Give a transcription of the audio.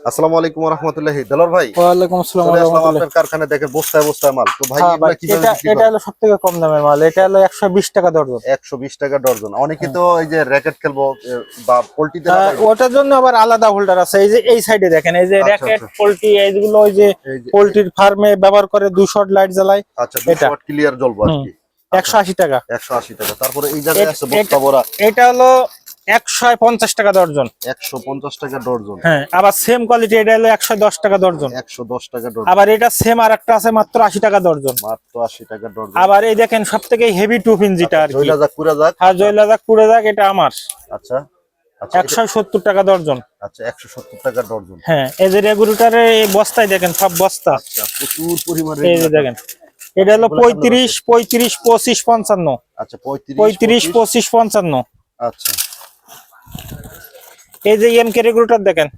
আসসালামু আলাইকুম ওয়া রাহমাতুল্লাহি। দেলোয়ার ভাই, ওয়ালাইকুম আসসালাম চলে ওয়া আসলাম রাহমাতুল্লাহ। আপনার কারখানায়, দেখে বস্তায় বস্তায় মাল। তো ভাই হ্যাঁ এগুলা ভাই, কিভাবে এটা বিক্রি এটা করেন? হলো সবথেকে কম দামের মাল। এটা হলো 120 টাকা দর্জন। 120 টাকা ডজন। অনেকে হ্যাঁ। তো এই যে র‍্যাকেট খেলবো বা পোল্ট্রিতে লাগাইবো। ওটার জন্য আবার আলাদা হোল্ডার আছে। এই যে এই সাইডে দেখেন, এই যে আচ্ছা র‍্যাকেট আচ্ছা, পোল্ট্রি এইগুলো ওই যে এই যে পোল্ট্রির ফার্মে ব্যবহার করে 200 লাইট জ্বালায়। আচ্ছা 200 এটা ওয়াট ক্লিয়ার জ্বলবো আর কি। আচ্ছা 180 টাকা। 180 টাকা। তারপরে এই জায়গায় আছে বস্তা এটা ভরা এটা হলো 150 টাকা দর্জন। 150 টাকা ডজন। হ্যাঁ, আবার সেম কোয়ালিটি এটা হলো 110 টাকা দর্জন। 110 টাকা ডজন। আবার এটা সেম আরেকটা আছে মাত্র 80 টাকা দর্জন। মাত্র 80 টাকা ডজন। আবার এই দেখেন সবথেকে হেভি 2 পিন যেটা আর কি। জয়লা যাক পুরা যাক। হ্যাঁ, জয়লা যাক পুড়ে যাক, এটা আমার আচ্ছা আচ্ছা 170 টাকা দর্জন। আচ্ছা 170 টাকা ডজন। হ্যাঁ, এই যে রেগুলেটরের এই বস্তায় দেখেন, সব বস্তা। আচ্ছা প্রচুর পরিমাণে। এই যে দেখেন, এটা হলো 35 35 25 55। আচ্ছা 35 35 25 55। আচ্ছা এই যে এমকে রেগুলেটর দেখেন।